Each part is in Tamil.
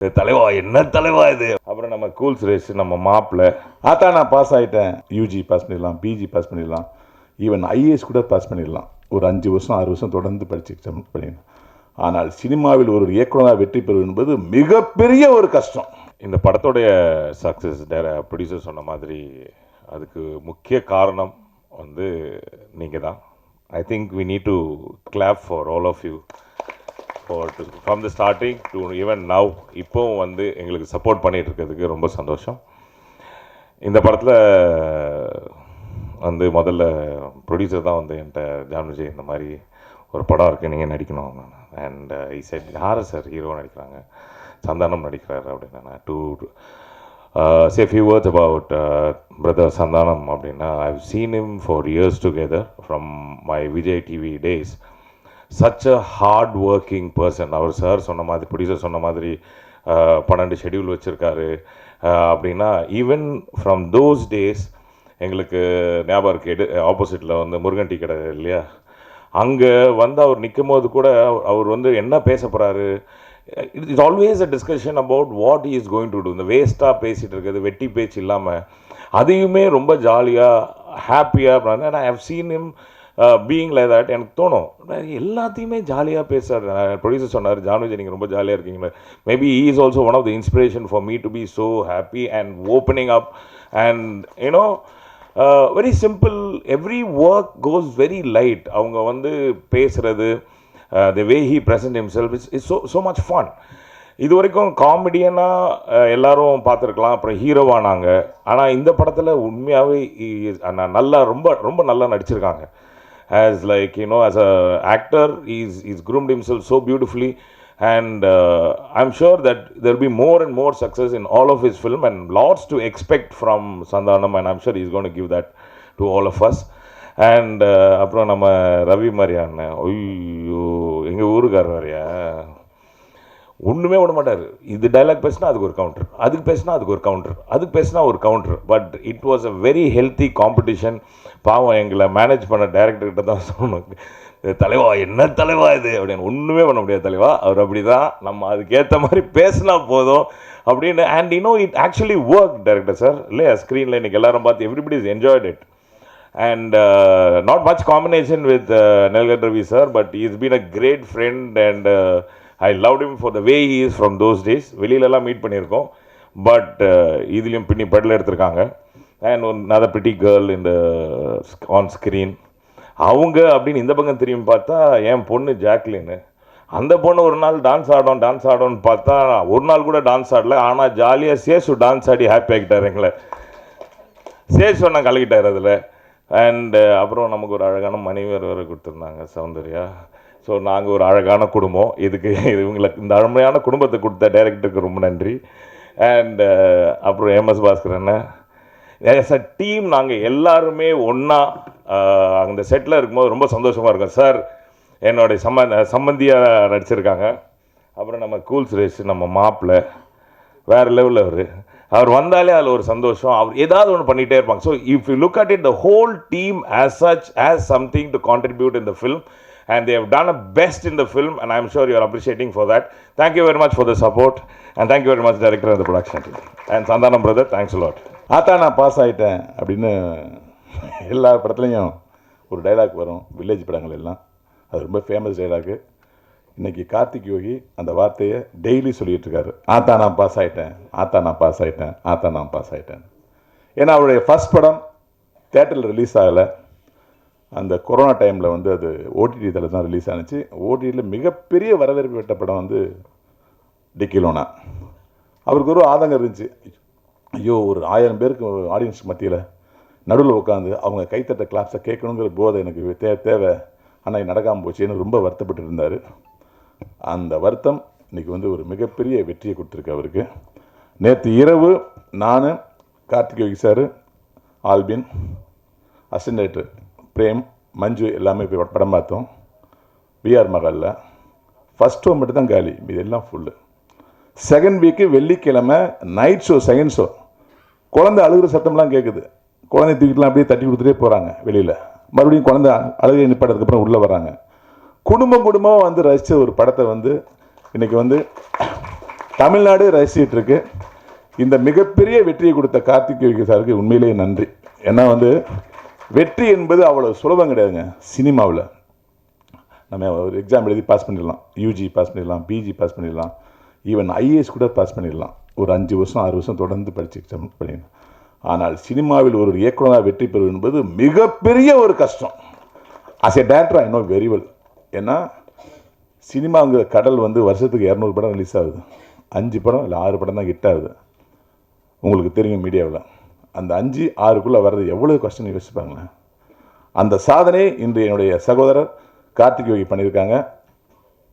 தலைவா என்ன தலைவா இது. அப்புறம் நம்ம கூல் சுரேஷ், நம்ம மாப்பிள்ள. நான் பாஸ் ஆகிட்டேன், யூஜி பாஸ் பண்ணிடலாம், பிஜி பாஸ் பண்ணிடலாம், ஈவன் ஐஏஎஸ் கூட பாஸ் பண்ணிடலாம். ஒரு 5 வருஷம் 6 வருஷம் தொடர்ந்து படித்து எக்ஸாம் பண்ணிடலாம். ஆனால் சினிமாவில் ஒரு இயக்குனராக வெற்றி பெறுவது என்பது மிகப்பெரிய ஒரு கஷ்டம். இந்த படத்தோடைய சக்ஸஸ் ப்ரொடியூசர் சொன்ன மாதிரி அதுக்கு முக்கிய காரணம் வந்து நீங்கள் தான். I think we need to clap for all of you from the starting to even now. இப்போவும் வந்து எங்களுக்கு சப்போர்ட் பண்ணிகிட்டு இருக்கிறதுக்கு ரொம்ப சந்தோஷம். இந்த படத்தில் வந்து முதல்ல ப்ரொடியூசர் தான் வந்து என்கிட்ட ஜான் விஜய் இந்த மாதிரி ஒரு படம் இருக்குது, நீங்கள் நடிக்கணும். அண்ட் ஈ செட், யார் சார் ஹீரோ நடிக்கிறாங்க? சந்தானம் நடிக்கிறாரு அப்படின்னா to say a few words about brother Sandhanam அப்படின்னா I've seen him for years together from my Vijay TV days. Such a hard working person. அவர் சார் சொன்ன மாதிரி, ப்ரொடியூசர் சொன்ன மாதிரி 12 ஷெடியூல் வச்சுருக்காரு அப்படின்னா ஈவன் ஃப்ரம் தோஸ் டேஸ் எங்களுக்கு ஞாபகம் இருக்குது. ஆப்போசிட்டில் வந்து முருகன் டீ கடை இல்லையா, அங்கே வந்து அவர் நிற்கும் போது கூட அவர் வந்து என்ன பேச போகிறாரு, it is always a discussion about what he is going to do. இந்த வேஸ்ட்டாக பேசிகிட்டு இருக்கிறது, வெட்டி பேச்சு இல்லாமல் அதையுமே ரொம்ப ஜாலியாக ஹாப்பியாக. I have seen him being like that. எனக்கு தோணும் எல்லாத்தையுமே ஜாலியாக பேசுகிறார். ப்ரொடியூசர் சொன்னார், ஜான் விஜய் நீங்கள் ரொம்ப ஜாலியாக இருக்கீங்களா. Maybe he is also one of the inspiration for me to be so happy and opening up and you know very simple. Every work goes very light. அவங்க வந்து பேசுகிறது, the way he present himself is so much fun. இது வரைக்கும் காமெடியனாக எல்லாரும் பார்த்துருக்கலாம், அப்புறம் ஹீரோவானாங்க. ஆனால் இந்த படத்தில் உண்மையாகவே நல்லா ரொம்ப ரொம்ப நல்லா நடிச்சிருக்காங்க. as like you know, as a actor he's groomed himself so beautifully, and I'm sure that there'll be more and more success in all of his film and lots to expect from Sandhanam, and I'm sure he's going to give that to all of us. And அப்புறம் நம்ம ரவி மரியான், ஐயோ எங்கள் ஊருக்காரர் வரையா ஒன்றுமே விட மாட்டார். இது டைலாக் பேசினா அதுக்கு ஒரு கவுண்டர், அதுக்கு பேசினா அதுக்கு ஒரு கவுண்டர், அதுக்கு பேசினா ஒரு counter. But it was a very healthy competition. பாவம் எங்களை மேனேஜ் பண்ண டைரக்டர்கிட்ட தான் சொல்லணும், தலைவா என்ன தலைவா இது அப்படின்னு. ஒன்றுமே பண்ண முடியாது தலைவா, அவர் அப்படி தான், நம்ம அதுக்கேற்ற மாதிரி பேசினா போதும் அப்படின்னு. And you know it actually work director sir இல்லையா. ஸ்க்ரீனில் இன்றைக்கி எல்லாரும் பார்த்து everybody is enjoyed it. And not much combination with Nilgad Ravi sir, but he's been a great friend, and I loved him for the way he is from those days. வெளியிலலாம் மீட் பண்ணியிருக்கோம், பட் இதுலேயும் பின்னி படல எடுத்திருக்காங்க. And another pretty girl in the on screen. அவங்க அப்படின்னு இந்த பக்கம் திரும்பி பார்த்தா என் பொண்ணு ஜாக்லின்னு. அந்த பொண்ணு ஒரு நாள் டான்ஸ் ஆடோன்னு பார்த்தா ஒரு நாள் கூட டான்ஸ் ஆடல. ஆனால் ஜாலியாக சேசு டான்ஸ் ஆடி ஹாப்பி ஆகிட்டார் எங்களை. சேசு ஒன்றா கலக்கிட்டார் அதில். அண்ட் அப்புறம் நமக்கு ஒரு அழகான மனைவி வேறு கொடுத்துருந்தாங்க, சௌந்தர்யா. ஸோ நாங்கள் ஒரு அழகான குடும்பம். இதுக்கு இவங்களுக்கு இந்த அருமையான குடும்பத்தை கொடுத்த டைரக்டருக்கு ரொம்ப நன்றி. அண்ட் அப்புறம் MS Bhaskaran, as a team நாங்கள் எல்லாருமே ஒன்றா அந்த செட்டில் இருக்கும்போது ரொம்ப சந்தோஷமாக இருக்கும். சார் என்னுடைய சம்பந்தியாக நடிச்சிருக்காங்க. அப்புறம் நம்ம கூல் சுரேஷ், நம்ம மாப்பிள்ள வேறு லெவலில் அவர் வந்தாலே அதில் ஒரு சந்தோஷம். அவர் ஏதாவது ஒன்று பண்ணிகிட்டே இருப்பாங்க. So if you look at it, the whole team as such has something to contribute in the film, and they have done a best in the film, and I'm sure you are appreciating for that. Thank you very much for the support, and thank you very much director and the production team, and Sandhanam brother, thanks a lot. நான் பாஸ் ஆகிட்டேன் அப்படின்னு எல்லா படத்துலையும் ஒரு டைலாக் வரும், வில்லேஜ் படங்கள் எல்லாம். அது ரொம்ப ஃபேமஸ் டைலாக்கு. இன்றைக்கி கார்த்திக் யோகி அந்த வார்த்தையை டெய்லி சொல்லிகிட்டு இருக்காரு, நான் பாஸ் ஆகிட்டேன், நான் பாஸ் ஆகிட்டேன், நான் பாஸ் ஆகிட்டேன். ஏன்னா அவருடைய ஃபஸ்ட் படம் தேட்டரில் ரிலீஸ் ஆகலை. அந்த கொரோனா டைமில் வந்து அது ஓடிடி தளத்தில் தான் ரிலீஸ் ஆனிச்சு. ஓடிடியில் மிகப்பெரிய வரவேற்பு பெற்ற படம் வந்து டிக்கிலோனா. அவருக்கு ஒரு ஆதங்கம் இருந்துச்சு, ஐயோ ஒரு 1000 பேருக்கு ஆடியன்ஸ் மத்தியில் நடுவில் உட்காந்து அவங்க கைத்தட்ட கிளாப்ஸை கேட்கணுங்கிற போதை எனக்கு தேவை, ஆனால் நடக்காமல் போச்சுன்னு ரொம்ப வருத்தப்பட்டு இருந்தார். அந்த வருத்தம் இன்றைக்கி வந்து ஒரு மிகப்பெரிய வெற்றியை கொடுத்துருக்கு அவருக்கு. நேற்று இரவு நான், Karthik Yogi sir, Albin, assistant director Prem, Manju எல்லாமே போய் படம் பார்த்தோம். பிஆர் மகாலில் ஃபஸ்ட் ஷோ மட்டும் தான் காலி, இது எல்லாம் ஃபுல்லு. செகண்ட் வீக்கு வெள்ளிக்கிழமை நைட் ஷோ, செகண்ட் ஷோ. குழந்தை அழுகிற சத்தம்லாம் கேட்குது. குழந்தை தூக்கிட்டுலாம் அப்படியே தட்டி கொடுத்துட்டே போகிறாங்க வெளியில். மறுபடியும் குழந்தை அழுகை நிப்பாட்டதுக்கப்புறம் உள்ளே வராங்க. குடும்பமாக வந்து ரசித்த ஒரு படத்தை வந்து இன்றைக்கி வந்து தமிழ்நாடு ரசிச்சிட்டு இருக்கு. இந்த மிகப்பெரிய வெற்றியை கொடுத்த கார்த்திக் சாருக்கு உண்மையிலேயே நன்றி. ஏன்னா வெற்றி என்பது அவ்வளோ சுலபம் கிடையாதுங்க. சினிமாவில் நம்ம ஒரு எக்ஸாம் எழுதி பாஸ் பண்ணிடலாம், யூஜி பாஸ் பண்ணிடலாம், பிஜி பாஸ் பண்ணிடலாம், ஈவன் ஐஏஎஸ் கூட பாஸ் பண்ணிடலாம். ஒரு 5 வருஷம் 6 வருஷம் தொடர்ந்து படித்து எக்ஸாம் பண்ணிடலாம். ஆனால் சினிமாவில் ஒரு இயக்குனராக வெற்றி பெறுவது என்பது மிகப்பெரிய ஒரு கஷ்டம். As a director I know very well. ஏன்னா சினிமாங்கிற கடல் வருஷத்துக்கு 200 படம் ரிலீஸ் ஆகுது. 5 படம் இல்லை 6 படம் தான் ஹிட் ஆகுது. உங்களுக்கு தெரியும் மீடியாவில் அந்த 5 6க்குள்ளே வர்றது எவ்வளோ கஷ்டம் யோசிப்பாங்களேன். அந்த சாதனை இன்று என்னுடைய சகோதரர் கார்த்திக் யோகி பண்ணியிருக்காங்க.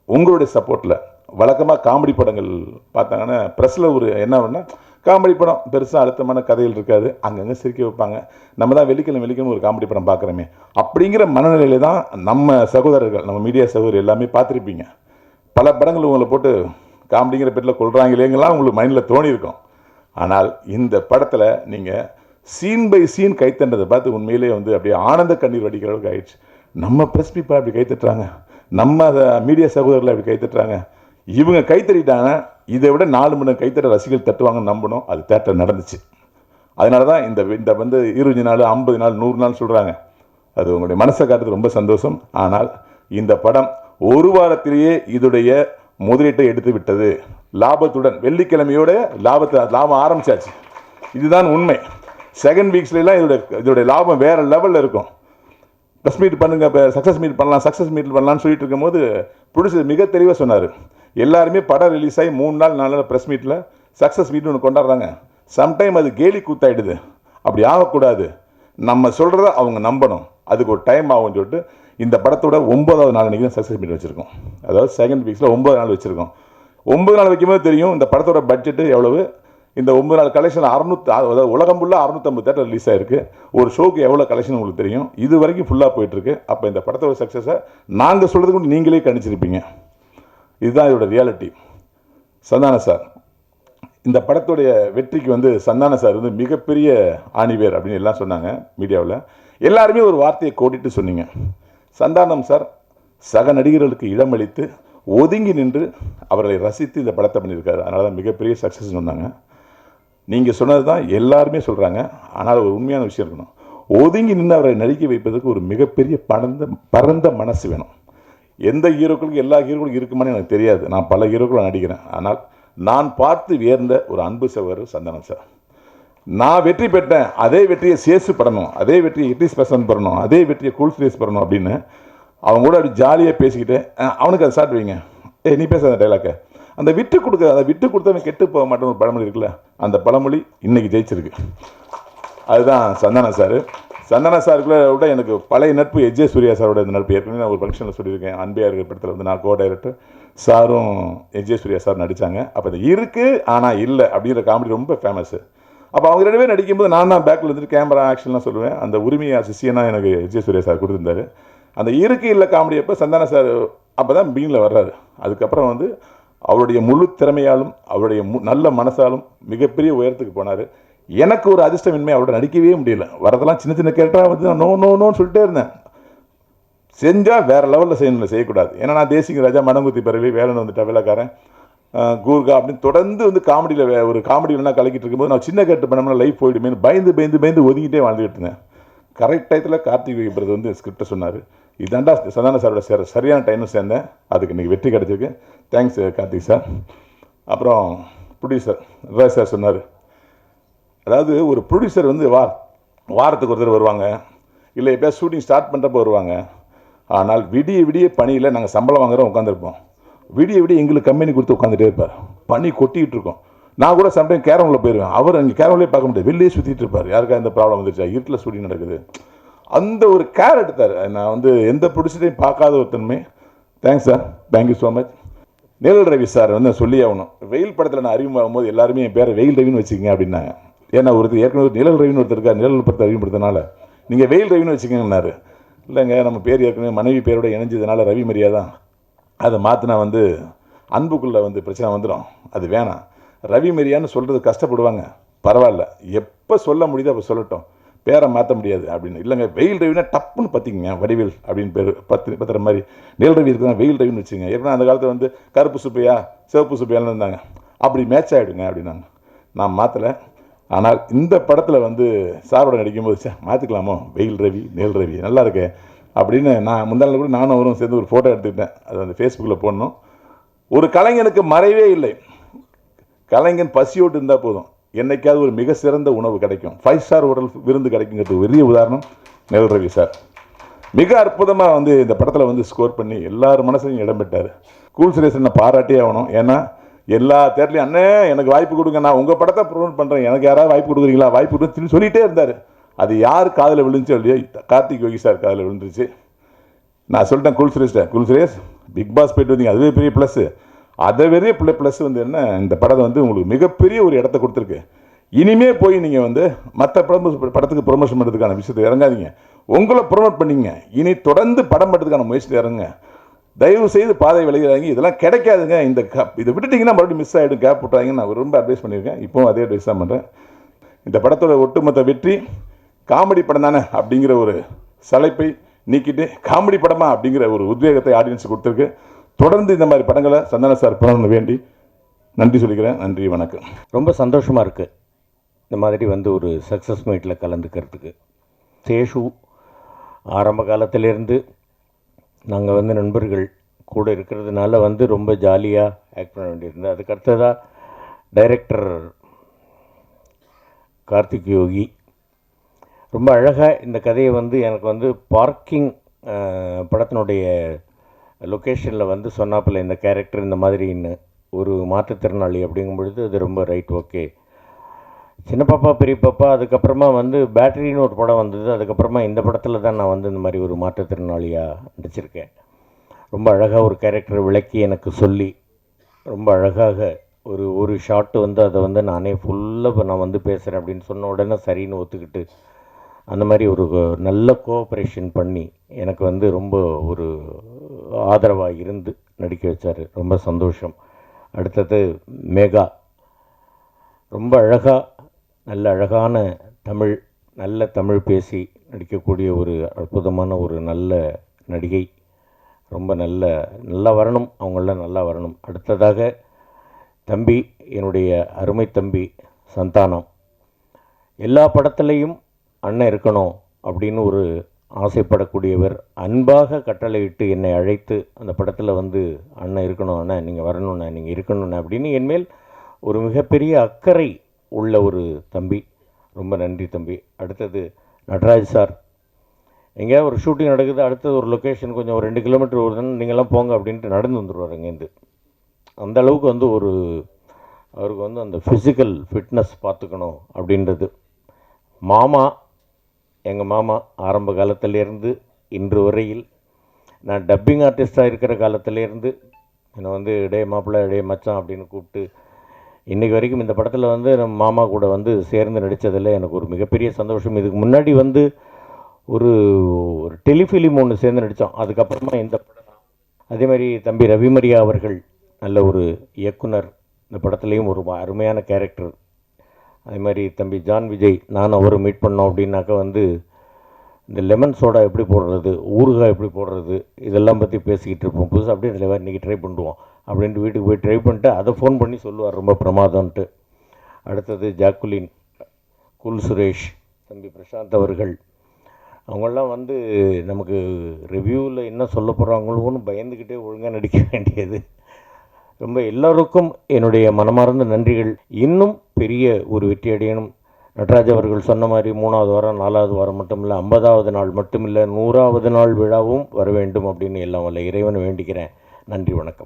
உங்களுடைய சப்போர்ட்டில் வழக்கமாக காமெடி படங்கள் பார்த்தாங்கன்னா ப்ரெஸ்ஸில் ஒரு என்ன ஒன்றா காமெடி படம் பெருசாக அழுத்தமான கதைகள் இருக்காது, அங்கங்கே சிரிக்க வைப்பாங்க. நம்ம தான் வெள்ளிக்கிழமை ஒரு காமெடி படம் பார்க்குறோமே அப்படிங்கிற மனநிலையில் தான் நம்ம சகோதரர்கள், நம்ம மீடியா சகோதரர் எல்லாமே பார்த்துருப்பீங்க. பல படங்கள் உங்களை போட்டு காமெடிங்கிற பேரில் கொள்கிறாங்களேங்கெல்லாம் உங்களுக்கு மைண்டில் தோணியிருக்கும். ஆனால் இந்த படத்தில் நீங்கள் சீன் பை சீன் கைத்தண்டதை பார்த்து உண்மையிலே அப்படியே ஆனந்த கண்ணீர் வடிக்கிற அளவுக்கு ஆயிடுச்சு. நம்ம ப்ரெஸ் பீப்பிள் அப்படி கைத்தட்டுறாங்க, நம்ம மீடியா சகோதரர்கள் அப்படி கைத்தட்டுறாங்க. இவங்க கைத்தட்டிட்டாங்க, இதை விட 4 மணி கைத்தட்ட ரசிகர்கள் தட்டுவாங்கன்னு நம்பணும். அது தேட்டர் நடந்துச்சு. அதனால தான் இந்த 20 நாள் 50 நாள் 100 நாள் சொல்கிறாங்க. அது உங்களுடைய மனசை காட்டுறது ரொம்ப சந்தோஷம். ஆனால் இந்த படம் ஒரு வாரத்திலேயே இதோடைய முதலீட்டை எடுத்து விட்டது. லாபத்துடன் வெள்ளிக்கிழமையோட லாபம் ஆரம்பிச்சாச்சு. இதுதான் உண்மை. செகண்ட் வீக்ஸ்லாம் இதோடைய லாபம் வேற லெவலில் இருக்கும். ப்ரெஸ் மீட் பண்ணுங்க, இப்போ சக்ஸஸ் மீட் பண்ணலாம்னு சொல்லிட்டு இருக்கும்போது ப்ரொடியூசர் மிக தெளிவாக சொன்னார். எல்லாருமே படம் ரிலீஸ் ஆகி 3 நாள் 4 நாள் ப்ரெஸ் மீட்டில் சக்ஸஸ் மீட்னு ஒன்று கொண்டாடுறாங்க. சம்டைம் அது கேலி கூத்தாயிடுது. அப்படி ஆகக்கூடாது. நம்ம சொல்கிறத அவங்க நம்பணும். அதுக்கு ஒரு டைம் ஆகும்னு சொல்லிட்டு இந்த படத்தோட 9வது நாள் அன்றைக்கி தான் சக்ஸஸ் மீட் வச்சுருக்கோம். அதாவது செகண்ட் வீக்ஸில் 9 நாள் வச்சுருக்கோம். 9 நாள் வைக்கும்போது தெரியும் இந்த படத்தோட பட்ஜெட்டு எவ்வளவு. இந்த 9 நாள் கலெக்ஷன் 600, அதாவது உலகம் ஃபுல்லாக 650 தேட்டர் ரிலீஸ் ஆகிருக்கு. ஒரு ஷோக்கு எவ்வளோ கலெக்ஷன் உங்களுக்கு தெரியும். இது வரைக்கும் ஃபுல்லாக போயிட்டுருக்கு. அப்போ இந்த படத்தோட சக்ஸஸை நாங்கள் சொல்கிறதுக்கு நீங்களே கணிச்சிருப்பீங்க. இதுதான் இதோட ரியாலிட்டி. சந்தான சார், இந்த படத்துடைய வெற்றிக்கு சந்தான சார் மிகப்பெரிய ஆணிவேர் அப்படின்னு எல்லாம் சொன்னாங்க மீடியாவில். எல்லாருமே ஒரு வார்த்தையை கோடிட்டு சொன்னீங்க. சந்தானம் சார் சக நடிகர்களுக்கு இடமளித்து ஒதுங்கி நின்று அவர்களை ரசித்து இந்த படத்தை பண்ணியிருக்காரு. அதனால தான் மிகப்பெரிய சக்ஸஸ் சொன்னாங்க. நீங்கள் சொன்னது தான் எல்லாருமே சொல்கிறாங்க. ஆனால் ஒரு உண்மையான விஷயம் இருக்கணும். ஒதுங்கி நின்று அவரை நடிக்க வைப்பதற்கு ஒரு மிகப்பெரிய பரந்த மனசு வேணும். எந்த ஹீரோக்களுக்கு எல்லா ஹீரோக்களுக்கும் இருக்குமான்னு எனக்கு தெரியாது. நான் பல ஹீரோக்களும் நடிக்கிறேன். ஆனால் நான் பார்த்து வியர்ந்த ஒரு அன்பு சகோதரர் சந்தானம் சார். நான் வெற்றி பெற்றேன், அதே வெற்றியை சேசு படணும், அதே வெற்றியை இட்லிஸ் பர்சன் பண்ணணும், அதே வெற்றியை கூல் ஸ்பேஸ் பண்ணணும் அப்படின்னு அவங்க கூட அப்படி ஜாலியாக பேசிக்கிட்டு அவனுக்கு அதை ஸ்டார்ட் வைங்க, நீ பேச அந்த டைலாக்கை, அந்த விட்டு கொடுத்தவன் கெட்டு போக மாட்டேன்னு ஒரு பழமொழி இருக்குல்ல, அந்த பழமொழி இன்னைக்கு ஜெயிச்சிருக்கு. அதுதான் சந்தான சார். சந்தான சாருக்குள்ள விட எனக்கு பழைய நட்பு எஜே சூர்யா சாரோட இந்த நட்பு. ஏற்கனவே நான் ஒரு ஃபங்க்ஷனில் சொல்லியிருக்கேன். அன்பியா இருக்கிற படத்தில் நான் கோ டைரக்டர், சாரும் எஜே சூர்யா சார் நடித்தாங்க. அப்போ அது இருக்குது ஆனால் இல்லை அப்படிங்கிற காமெடி ரொம்ப ஃபேமஸ்ஸு. அப்போ அவங்க 2 பேரும் நடிக்கும்போது நான் தான் பேக்கில் இருந்துட்டு கேமரா ஆக்ஷன்லாம் சொல்லுவேன். அந்த உரிமையை சிஷியனாக எனக்கு எஜே சூர்யா சார் கொடுத்துருந்தாரு. அந்த இருக்கு இல்லை காமெடி அப்போ சந்தான சார் அப்போ தான் பீனில் வர்றாரு. அதுக்கப்புறம் அவருடைய முழு திறமையாலும் அவருடைய நல்ல மனசாலும் மிகப்பெரிய உயரத்துக்கு போனார். எனக்கு ஒரு அதிர்ஷ்டமின்மை அவரோட நடிக்கவே முடியல. வரதெல்லாம் சின்ன சின்ன கேரக்டராக நோன்னு சொல்லிட்டே இருந்தேன். செஞ்சால் வேறு லெவலில் செய்யக்கூடாது. ஏன்னா நான் தேசிங்க ராஜா, மனங்குத்தி பறவை, வேலன் வேலைக்காரன், கூர்கா அப்படின்னு தொடர்ந்து காமெடியில் ஒரு காமெடியிலாம் கலக்கிட்டு இருக்கும்போது நான் சின்ன கேரக்டர் பண்ணோம்னா லைஃப் போயிடுமே பயந்து ஒதுங்கிட்டே வாழ்ந்துகிட்டு இருந்தேன். கரெக்ட் டயத்தில் கார்த்திக் பிரதர் ஸ்கிரிப்டை சொன்னார். இதாண்டா சந்தான சாரோட சரியான டைமும் சேர்ந்தேன். அதுக்கு இன்றைக்கி வெற்றி கிடச்சிருக்கு. Thanks Karthik sir. அப்புறம் ப்ரொடியூசர் ராஜ் சார் சொன்னார். அதாவது ஒரு ப்ரொடியூசர் வாரத்துக்கு ஒரு தடவை வருவாங்க, இல்லை எப்போ ஷூட்டிங் ஸ்டார்ட் பண்ணுறப்போ வருவாங்க. ஆனால் விடிய பணியில் நாங்கள் சம்பளம் வாங்குறோம் உட்காந்துருப்போம். விடிய எங்களுக்கு கம்பெனி கொடுத்து உட்காந்துட்டே இருப்பார். பனி கொட்டிகிட்டு இருக்கோம். நான் கூட சம்டைம் கேரமில் போயிடுவேன். அவர் அங்கே கேரம்லேயே பார்க்க முடியாது, வெளியே சுற்றிட்டு இருப்பார். யாருக்கா இந்த ப்ராப்ளம் வந்துருச்சா, இருட்டில் ஷூட்டிங் நடக்குது. அந்த ஒரு கேர் எடுத்தார். நான் எந்த ப்ரொடியூசரையும் பார்க்காத ஒரு தன்மை. Thanks sir, thank you so much. நிழல் ரவி சார் சொல்லி ஆகணும். வெயில் படத்தில் நான் அறிமுகமாகும் போது எல்லாருமே என் பேரை வெயில் ரவின்னு வச்சுக்கங்க அப்படின்னாங்க. ஏன்னா ஏற்கனவே நிழல் ரவின்னு ஒருத்தர் இருக்கார், நிழல் படத்தை அறிமுகப்படுத்தினால நீங்கள் வெயில் ரவின்னு வச்சுக்கங்கன்னாரு. இல்லைங்க, நம்ம பேர் ஏற்கனவே மனைவி பேரோட இணைஞ்சதுனால ரவி மரியா தான். அதை மாற்றினா அன்புக்குள்ளே பிரச்சனை வந்துடும். அது வேணாம். ரவி மரியான்னு சொல்கிறது கஷ்டப்படுவாங்க, பரவாயில்ல, எப்போ சொல்ல முடியுதோ அப்போ சொல்லட்டும், பேரை மாற்ற முடியாது அப்படின்னு. இல்லைங்க, வெயில் ரவினா டப்புன்னு பார்த்திங்க வடிவேல் அப்படின்னு பேர் பத்துற மாதிரி நிழல் ரவி இருக்குதான் வெயில் ரவின்னு வச்சுங்க. ஏற்கனவே அந்த காலத்தில் கருப்பு சுப்பையா சிவப்பு சுப்பையான்னு இருந்தாங்க. அப்படி மேட்ச் ஆகிடுங்க அப்படின்னாங்க. நான் மாற்றலை. ஆனால் இந்த படத்தில் வந்து சாரோட நடிக்கும்போது மாற்றிக்கலாமோ, வெயில் ரவி நெல் ரவி நல்லா இருக்கு அப்படின்னு நான் முந்தாள் கூட நானும் அவரும் சேர்ந்து ஒரு ஃபோட்டோ எடுத்துக்கிட்டேன். அது வந்து ஃபேஸ்புக்கில் போடணும். ஒரு கலைஞனுக்கு மறைவே இல்லை. கலைஞன் பசியோட்டு இருந்தால் போதும், என்னைக்காவது ஒரு மிக சிறந்த உணவு கிடைக்கும், 5 ஸ்டார் ஹோட்டல் விருந்து கிடைக்குங்கிறது பெரிய உதாரணம் நெல் ரவி சார். மிக அற்புதமாக வந்து இந்த படத்தில் வந்து ஸ்கோர் பண்ணி எல்லார் மனசையும் இடம் பெற்றார். கூல் சுரேஷனை பாராட்டியே ஆகணும். ஏன்னா எல்லா தேட்டர்லையும் அண்ணே எனக்கு வாய்ப்பு கொடுங்க, நான் உங்கள் படத்தை ப்ரொமோட் பண்ணுறேன், எனக்கு யாராவது வாய்ப்பு கொடுக்குறீங்களா, வாய்ப்பு கொடுத்து சொல்லிகிட்டே இருந்தார். அது யார் காதில் விழுந்துச்சோ இல்லையோ, கார்த்திக் யோகி சார் காதில் விழுந்துருச்சு. நான் சொல்லிட்டேன் கூல் சுரேஷ் பிக் பாஸ் போயிட்டு வந்தீங்க, அதுவே பெரிய ப்ளஸ்ஸு. அதை பெரிய ப்ளஸ் வந்து என்ன, இந்த படத்தை வந்து உங்களுக்கு மிகப்பெரிய ஒரு இடத்த கொடுத்துருக்கு. இனிமே போய் நீங்கள் வந்து மற்ற படத்துக்கு ப்ரொமோஷன் பண்ணுறதுக்கான விஷயத்தை இறங்காதீங்க, உங்களை ப்ரொமோட் பண்ணிங்க. இனி தொடர்ந்து படம் பண்ணுறதுக்கான முயற்சி இறங்க. தயவு செய்து பாதை விளையாடுங்க, இதெல்லாம் கிடைக்காதுங்க. இதை விட்டுட்டிங்கன்னா மறுபடியும் மிஸ் ஆகிடும், கேப் விட்டுறாங்கன்னு நான் ரொம்ப அட்வைஸ் பண்ணியிருக்கேன். இப்போவும் அதே அட்வைஸ் தான் பண்ணுறேன். இந்த படத்தோட ஒட்டுமொத்த வெற்றி காமெடி படம் தானே அப்படிங்கிற ஒரு சலைப்பை நீக்கிட்டு காமெடி படமா அப்படிங்கிற ஒரு உத்வேகத்தை ஆடியன்ஸுக்கு கொடுத்துருக்கு. தொடர்ந்து இந்த மாதிரி படங்களை சந்தான சார் பண்ணணும்னு வேண்டி நன்றி சொல்லிக்கிறேன். நன்றி, வணக்கம். ரொம்ப சந்தோஷமாக இருக்குது இந்த மாதிரி வந்து ஒரு சக்ஸஸ் மீட்டில் கலந்துக்கிறதுக்கு. சேஷு ஆரம்ப காலத்திலேருந்து நாங்கள் வந்து நண்பர்கள் கூட இருக்கிறதுனால வந்து ரொம்ப ஜாலியாக ஆக்ட் பண்ண வேண்டியிருந்தது. அதுக்கு அடுத்ததாக டைரக்டர் கார்த்திக் யோகி ரொம்ப அழகாக இந்த கதையை வந்து எனக்கு வந்து பார்க்கிங் படத்தினுடைய லொக்கேஷனில் வந்து சொன்னாப்பில் இந்த கேரக்டர் இந்த மாதிரின்னு ஒரு மாற்றுத்திறனாளி அப்படிங்கும் பொழுது அது ரொம்ப ரைட், ஓகே. சின்ன பாப்பா பெரிய பாப்பா, அதுக்கப்புறமா வந்து பேட்டரின்னு ஒரு படம் வந்தது. அதுக்கப்புறமா இந்த படத்தில் தான் நான் வந்து இந்த மாதிரி ஒரு மாற்றுத்திறனாளியாக நடிச்சிருக்கேன். ரொம்ப அழகாக ஒரு கேரக்டரை விளக்கி எனக்கு சொல்லி ரொம்ப அழகாக ஒரு ஷாட்டு வந்து அதை வந்து நானே ஃபுல்லாக நான் வந்து பேசுகிறேன் அப்படின்னு சொன்ன உடனே சரின்னு ஒத்துக்கிட்டு அந்த மாதிரி ஒரு நல்ல கோஆப்ரேஷன் பண்ணி எனக்கு வந்து ரொம்ப ஒரு ஆதரவாக இருந்து நடிக்க வச்சார். ரொம்ப சந்தோஷம். அடுத்தது மேகா, ரொம்ப அழகாக நல்ல அழகான தமிழ், நல்ல தமிழ் பேசி நடிக்கக்கூடிய ஒரு அற்புதமான ஒரு நல்ல நடிகை. ரொம்ப நல்லா வரணும், அவங்களாம் நல்லா வரணும். அடுத்ததாக தம்பி, என்னுடைய அருமை தம்பி சந்தானம், எல்லா படத்துலேயும் அண்ணன் இருக்கணும் அப்படின்னு ஒரு ஆசைப்படக்கூடியவர். அன்பாக கட்டளையிட்டு என்னை அழைத்து அந்த படத்தில் வந்து அண்ணன் இருக்கணும், அண்ணன் நீங்கள் வரணுண்ணே, நீங்கள் இருக்கணுண்ணே அப்படின்னு என்மேல் ஒரு மிகப்பெரிய அக்கறை உள்ள ஒரு தம்பி. ரொம்ப நன்றி தம்பி. அடுத்தது நடராஜ் சார், எங்கேயாவது ஒரு ஷூட்டிங் நடக்குது, அடுத்தது ஒரு லொக்கேஷன் கொஞ்சம் ஒரு 2 கிலோமீட்டர் வருதுன்னு நீங்களாம் போங்க அப்படின்ட்டு நடந்து வந்துடுவார் அங்கேருந்து. அந்த அளவுக்கு வந்து அவருக்கு வந்து அந்த ஃபிசிக்கல் ஃபிட்னஸ் பார்த்துக்கணும் அப்படின்றது. மாமா, எங்கள் மாமா ஆரம்ப காலத்திலேருந்து இன்று வரையில், நான் டப்பிங் ஆர்டிஸ்டாக இருக்கிற காலத்திலேருந்து என்னை வந்து டே மாப்பிள்ளை, டே மச்சான் அப்படின்னு கூப்பிட்டு இன்றைக்கி வரைக்கும் இந்த படத்தில் வந்து நம்ம மாமா கூட வந்து சேர்ந்து நடித்ததில் எனக்கு ஒரு மிகப்பெரிய சந்தோஷம். இதுக்கு முன்னாடி வந்து ஒரு டெலிஃபிலிம் ஒன்று சேர்ந்து நடித்தோம், அதுக்கப்புறமா இந்த படம். அதே மாதிரி தம்பி ரவிமரியா அவர்கள் நல்ல ஒரு இயக்குனர், இந்த படத்துலேயும் ஒரு அருமையான கேரக்டர். அதே மாதிரி தம்பி ஜான் விஜய், நான் அவரை மீட் பண்ணோம் அப்படின்னாக்கா வந்து இந்த லெமன் சோடா எப்படி போடுறது, ஊறுகாய் எப்படி போடுறது, இதெல்லாம் பற்றி பேசிக்கிட்டு இருப்போம். புதுசாக அப்படியே தலைவர் இன்றைக்கி ட்ரை பண்ணுவோம் அப்படின்ட்டு வீட்டுக்கு போய் ட்ரை பண்ணிட்டு அதை ஃபோன் பண்ணி சொல்லுவார், ரொம்ப பிரமாதம்ன்ட்டு. அடுத்தது ஜாக்குலின், குல் சுரேஷ், தம்பி பிரசாந்த் அவர்கள், அவங்களாம் வந்து நமக்கு ரிவ்யூவில் என்ன சொல்ல போகிறாங்களோன்னு பயந்துக்கிட்டே ஒழுங்காக நடிக்க வேண்டியது. ரொம்ப எல்லோருக்கும் என்னுடைய மனமார்ந்த நன்றிகள். இன்னும் பெரிய ஒரு வெற்றி அடையணும். நடராஜ் அவர்கள் சொன்ன மாதிரி 3வது வாரம் 4வது வாரம் மட்டும் இல்லை, 50வது நாள் மட்டும் இல்லை, 100வது நாள் விழாவும் வர வேண்டும் அப்படின்னு எல்லாம் வல்ல இறைவனை வேண்டிக்கிறேன். நன்றி, வணக்கம்.